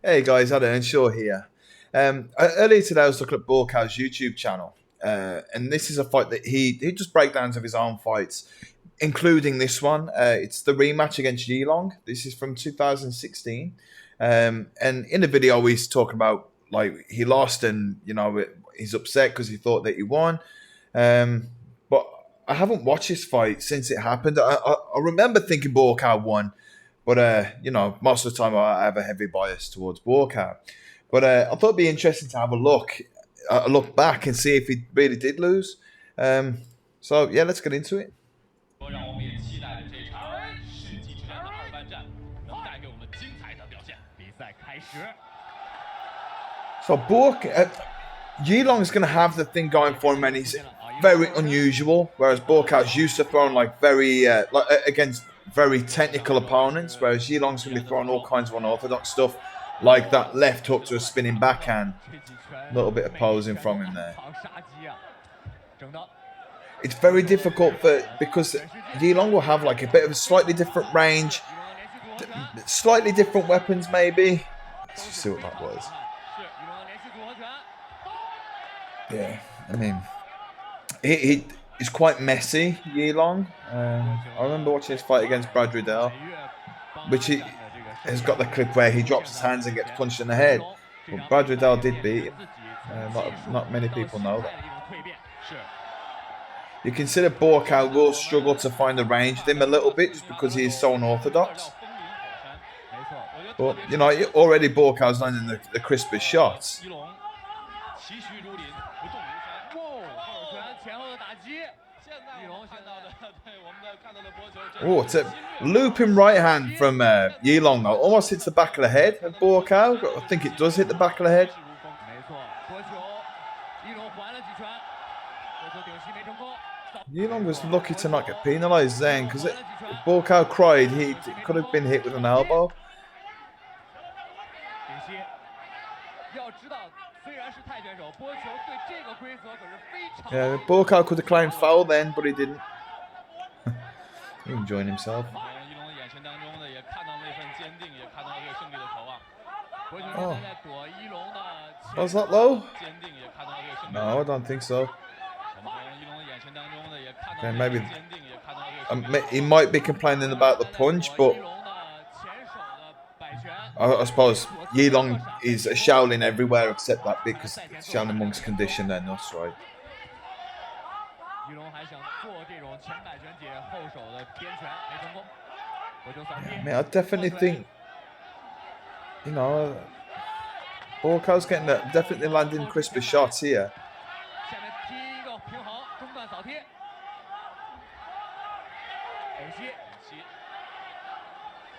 Hey guys, Adam Shaw here. Earlier today, I was looking at Buakaw's YouTube channel, and this is a fight that he just breakdowns of his own fights, including this one. It's the rematch against Yilong. This is from 2016, and in the video, he's talking about like he lost, and he's upset because he thought that he won. But I haven't watched this fight since it happened. I remember thinking Buakaw won. But most of the time I have a heavy bias towards Buakaw. But I thought it'd be interesting to have a look back and see if he really did lose. So yeah, let's get into it. So Yilong is going to have the thing going for him, and he's very unusual. Whereas Buakaw's used to throwing against very technical opponents, whereas Yilong's going to be throwing all kinds of unorthodox stuff, like that left hook to a spinning backhand. A little bit of posing from him there. It's very difficult because Yilong will have like a bit of a slightly different range, slightly different weapons maybe. Let's just see what that was. Yeah, I mean, he's quite messy, Yilong. I remember watching his fight against Brad Riddell, which he has got the clip where he drops his hands and gets punched in the head. But Brad Riddell did beat him. Not many people know that. You consider Buakaw will struggle to find the range of him a little bit just because he is so unorthodox. But, already Buakaw's landing the crispest shots. Oh, it's a looping right hand from Yilong. Almost hits the back of the head of Buakaw. I think it does hit the back of the head. Yilong was lucky to not get penalised then, because if Buakaw cried, he could have been hit with an elbow. Yeah, Buakaw could have claimed foul then, but he didn't. He enjoying himself. Oh. Was that low? No, I don't think so. Okay, maybe he might be complaining about the punch, but I suppose Yilong is a Shaolin everywhere except that bit because Shaolin Monk's condition then, that's right. Yeah, I mean, I definitely think, Buakaw's getting definitely landing crispy shots here.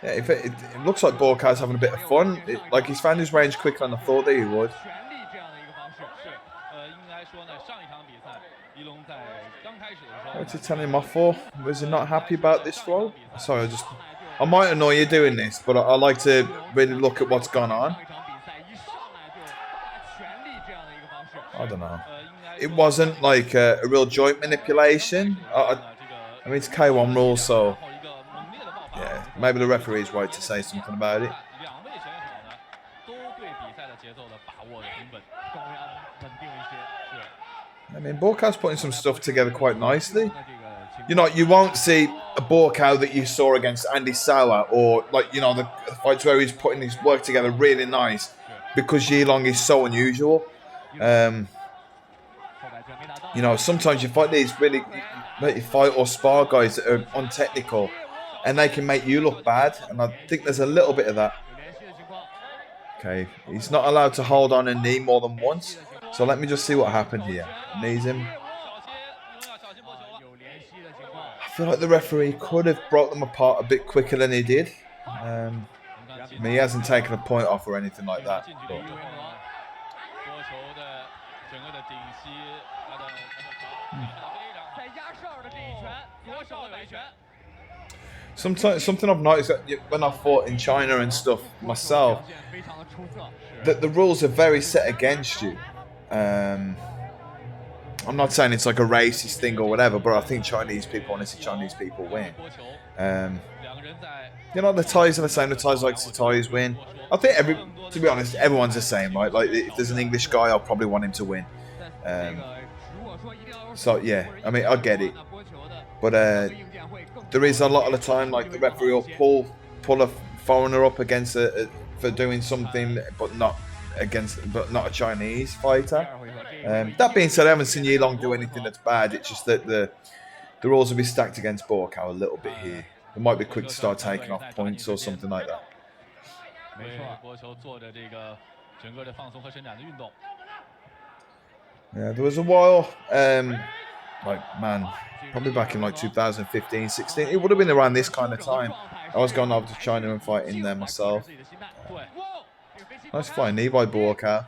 Yeah, it looks like Buakaw's having a bit of fun. Like he's found his range quicker than I thought that he would. What's he telling him off for? Was he not happy about this throw? Sorry, I might annoy you doing this, but I like to really look at what's gone on. I don't know. It wasn't like a real joint manipulation. I mean, it's K1 rules, so yeah, maybe the referee is right to say something about it. I mean, Buakaw's putting some stuff together quite nicely. You won't see a Buakaw that you saw against Andy Sauer or the fights where he's putting his work together really nice because Yilong is so unusual. Sometimes you fight these really fight or spar guys that are untechnical and they can make you look bad, and I think there's a little bit of that. Okay, he's not allowed to hold on a knee more than once, so let me just see what happened here. Knees him. I feel like the referee could have brought them apart a bit quicker than he did. I mean, he hasn't taken a point off or anything like that. But. Something I've noticed that when I fought in China and stuff myself, that the rules are very set against you. I'm not saying it's like a racist thing or whatever, but I think Chinese people want to see Chinese people win. You know, the Thais are the same. The Thais like the Thais win. I think to be honest, everyone's the same, right? Like, if there's an English guy, I'll probably want him to win. So yeah, I mean, I get it, but there is a lot of the time, like, the referee will pull a foreigner up against for doing something, but not a Chinese fighter. That being said, I haven't seen Yilong do anything that's bad. It's just that the rules will be stacked against Buakaw a little bit here. They might be quick to start taking off points or something like that. Yeah, there was a while, probably back in like 2015, 16. It would have been around this kind of time. I was going over to China and fighting there myself. Nice flying knee by Buakaw.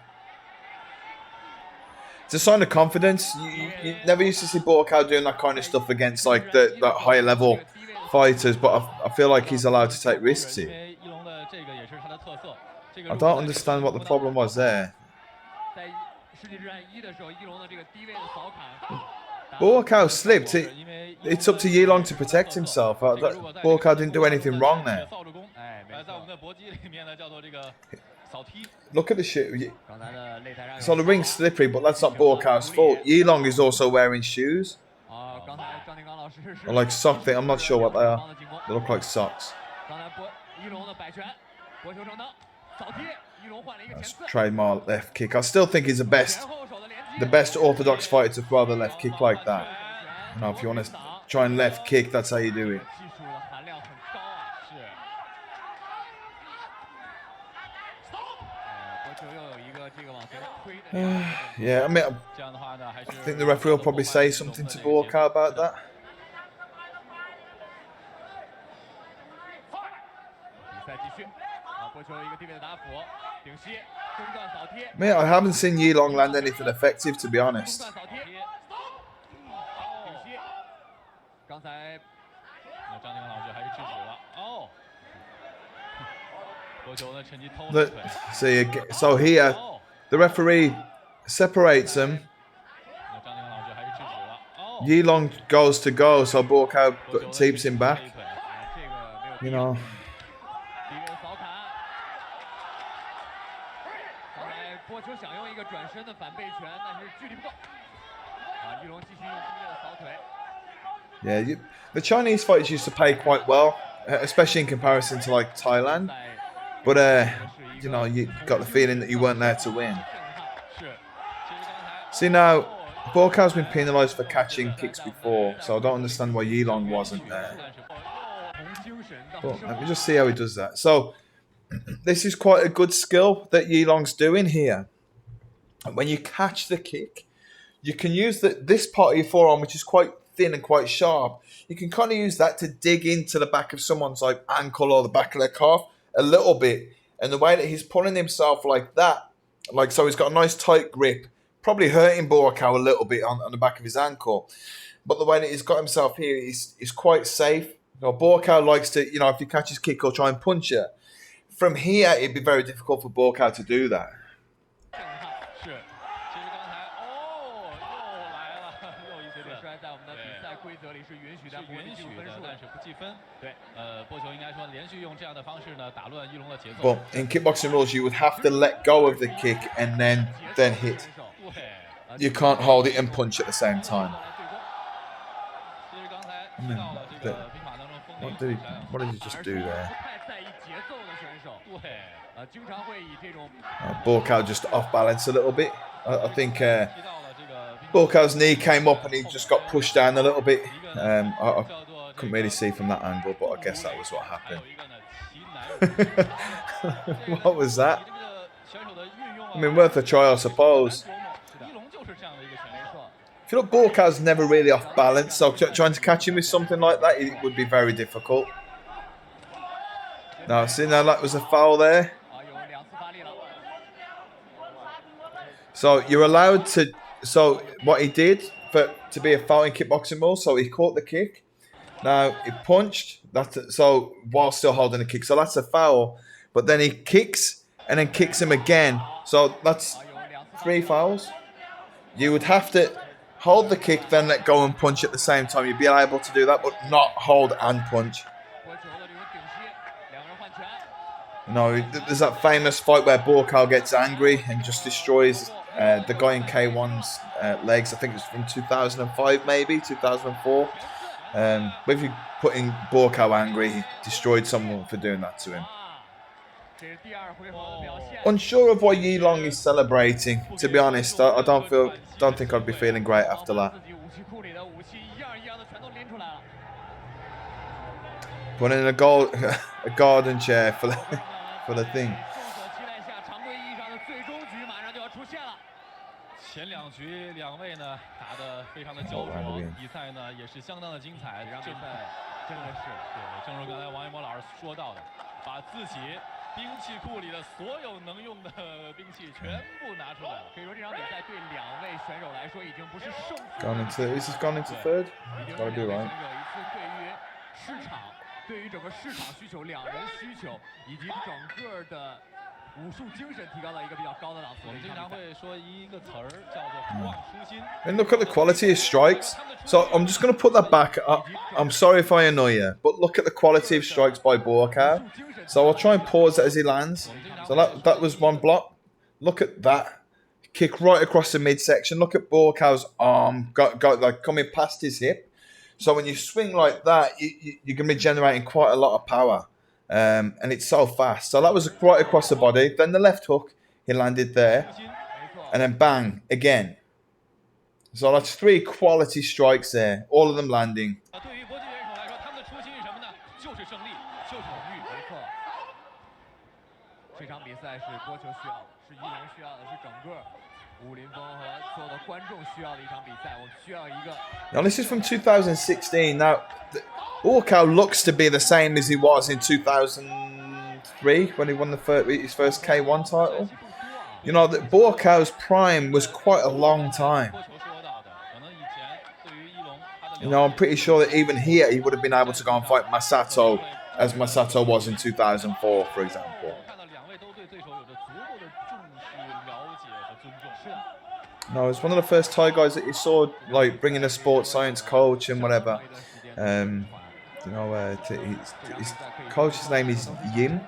It's a sign of confidence. You never used to see Buakaw doing that kind of stuff against like the higher level fighters, but I feel like he's allowed to take risks here. I don't understand what the problem was there. Buakaw slipped. It's up to Yilong to protect himself. Buakaw didn't do anything wrong there. Look at the shit. So the ring's slippery, but that's not Buakaw's fault. Yilong is also wearing shoes. Or like sock thing. I'm not sure what they are. They look like socks. That's trademark left kick. I still think he's the best orthodox fighter to throw the left kick like that. You know, if you want to try and left kick, that's how you do it. Yeah, I mean, I think the referee will probably say something to Buakaw about that. Man, I haven't seen Yilong land anything effective, to be honest. So here, the referee separates them. Yilong goes to go, so Buakaw teeps him back. You know. Yeah, the Chinese fighters used to pay quite well, especially in comparison to like Thailand. But you know, you got the feeling that you weren't there to win. See, now Buakaw's been penalised for catching kicks before, so I don't understand why Yilong wasn't there. But let me just see how he does that. So this is quite a good skill that Yilong's doing here. When you catch the kick, you can use this part of your forearm, which is quite thin and quite sharp. You can kind of use that to dig into the back of someone's like ankle or the back of their calf a little bit. And the way that he's pulling himself like that, like so, he's got a nice tight grip, probably hurting Buakaw a little bit on the back of his ankle. But the way that he's got himself here is quite safe. You know, Buakaw likes to, you know, if he catches kick or try and punch it. From here, it'd be very difficult for Buakaw to do that. But in kickboxing rules, you would have to let go of the kick and then hit. You can't hold it and punch at the same time. I mean, what did he just do there? Buakaw just off balance a little bit. I think Buakaw's knee came up and he just got pushed down a little bit. I couldn't really see from that angle, but I guess that was what happened. What was that? I mean, worth a try, I suppose. I feel like Buakaw's never really off balance, so trying to catch him with something like that, it would be very difficult. Now, see, now that was a foul there. So you're allowed to. So what he did to be a foul in kickboxing rules, so he caught the kick. Now he punched. So while still holding the kick, so that's a foul. But then he kicks and then kicks him again. So that's 3 fouls. You would have to hold the kick, then let go and punch at the same time. You'd be able to do that, but not hold and punch. There's that famous fight where Buakaw gets angry and just destroys the guy in K1's legs. I think it's from 2005, maybe 2004. But if you put in Buakaw angry, he destroyed someone for doing that to him. Unsure of why Yilong is celebrating. To be honest, I don't think I'd be feeling great after that. Put in a garden chair for the thing. 前两局两位呢打得非常的焦灼，比赛呢也是相当的精彩。这场比赛真的是对，正如刚才王一博老师说到的，把自己兵器库里的所有能用的兵器全部拿出来了。可以说这场比赛对两位选手来说已经不是胜负。This has gone into third. Gotta be right. 对于整个市场需求、两人需求以及整个的。 武术精神提高到一个比较高的档次。我们经常会说一个词儿叫做不忘初心。And look at the quality of strikes. So I'm just going to put that back. I'm sorry if I annoy you, but look at the quality of strikes by Buakaw. So I'll try and pause it as he lands. So that was one block. Look at that. Kick right across the midsection. Look at Buakaw's arm got like coming past his hip. So when you swing like that, you're going to be generating quite a lot of power. And it's so fast. So that was right across the body. Then the left hook, he landed there. And then bang, again. So that's 3 quality strikes there. All of them landing. 这场比赛是波球需要的，是一龙需要的，是整个武林风和所有的观众需要的一场比赛。我们需要一个。Now this is from 2016. Now, Buakaw looks to be the same as he was in 2003 when he won his first K1 title. You know that Buakaw's prime was quite a long time. You know, I'm pretty sure that even here he would have been able to go and fight Masato as Masato was in 2004, for example. No, it's one of the first Thai guys that you saw, like bringing a sports science coach and whatever. You know, his coach's name is Yim.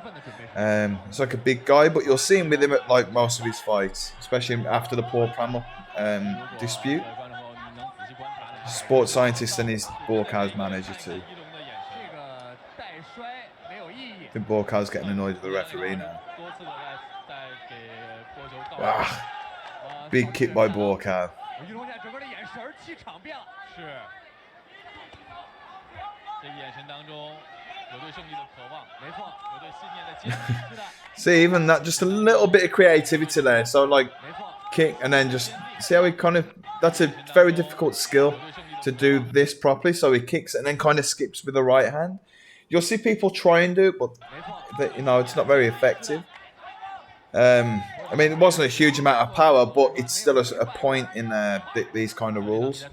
He's like a big guy, but you'll see him with him at like most of his fights, especially after the Paul Pramel dispute. Sports scientist and his Buakaw's manager too. I think Buakaw's getting annoyed with the referee now. Ah. Big kick by Buakaw. See, even that, just a little bit of creativity there. So, like, kick and then just see how he kind of. That's a very difficult skill to do this properly. So he kicks and then kind of skips with the right hand. You'll see people try and do it, but you know it's not very effective. I mean, it wasn't a huge amount of power, but it's still a point in these kind of rules.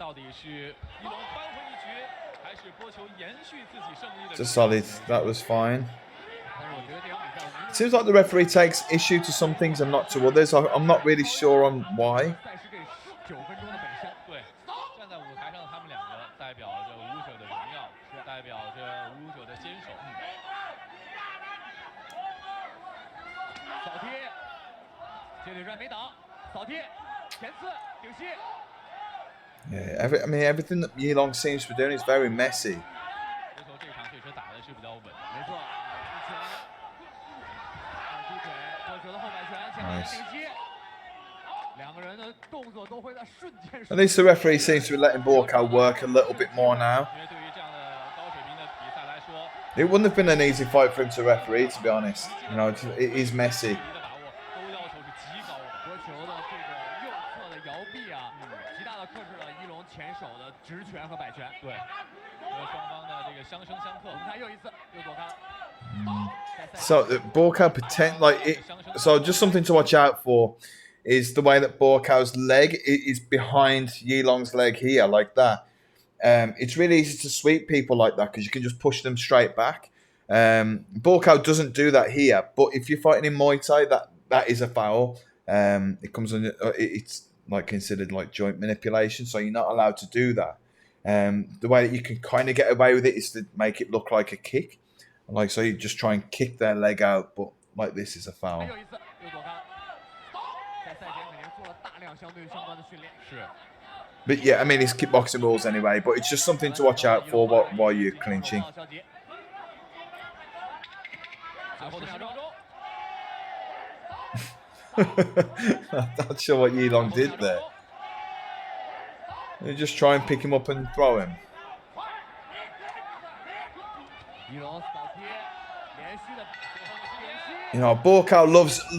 Just solid. That was fine. It seems like the referee takes issue to some things and not to others. I'm not really sure on why. Yeah, I mean, everything that Yilong seems to be doing is very messy. Nice. At least the referee seems to be letting Buakaw work a little bit more now. It wouldn't have been an easy fight for him to referee, to be honest. You know, it is messy. So Buakaw so just something to watch out for is the way that Buakaw's leg is behind Yilong's leg here, like that. It's really easy to sweep people like that because you can just push them straight back. Buakaw doesn't do that here, but if you're fighting in Muay Thai, that is a foul. It comes under it's like considered like joint manipulation, so you're not allowed to do that. The way that you can kind of get away with it is to make it look like a kick, like so you just try and kick their leg out, but like this is a foul. But yeah, I mean, it's kickboxing rules anyway, but it's just something to watch out for while you're clinching. I'm not sure what Yilong did there. You just try and pick him up and throw him. You know, Buakaw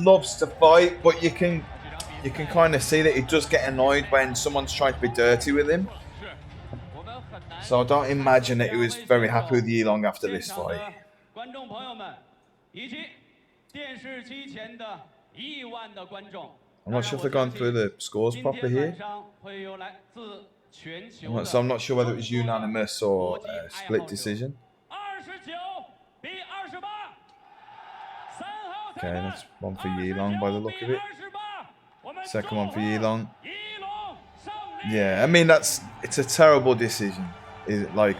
loves to fight, but you can kind of see that he does get annoyed when someone's trying to be dirty with him. So I don't imagine that he was very happy with Yilong after this fight. I'm not sure if they've gone through the scores properly here. So I'm not sure whether it was unanimous or split decision. Okay, that's one for Yilong by the look of it. Second one for Yilong. Yeah, I mean, it's a terrible decision. Like,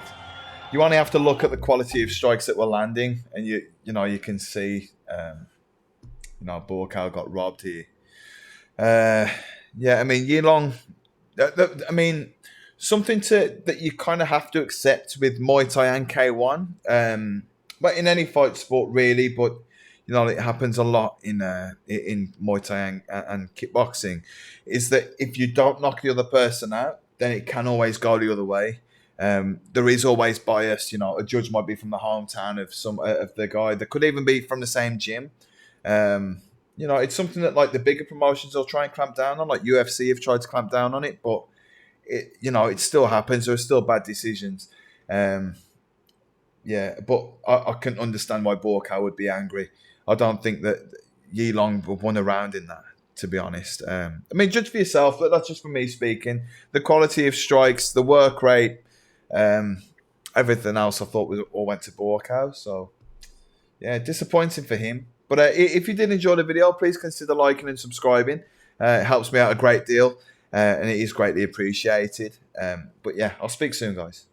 you only have to look at the quality of strikes that were landing, and you can see, Buakaw got robbed here. Yeah, I mean, Yilong. I mean, something that you kind of have to accept with Muay Thai and K1, but in any fight sport really. But it happens a lot in Muay Thai and kickboxing, is that if you don't knock the other person out, then it can always go the other way. There is always bias. A judge might be from the hometown of some of the guy. They could even be from the same gym. It's something that like the bigger promotions will try and clamp down on, like UFC have tried to clamp down on it, but it still happens. There are still bad decisions. Yeah, but I can understand why Buakaw would be angry. I don't think that Yilong would won around in that, to be honest. I mean, judge for yourself, but that's just for me speaking. The quality of strikes, the work rate, everything else I thought all went to Buakaw. So, yeah, disappointing for him. But if you did enjoy the video, please consider liking and subscribing. It helps me out a great deal, and it is greatly appreciated. But yeah, I'll speak soon, guys.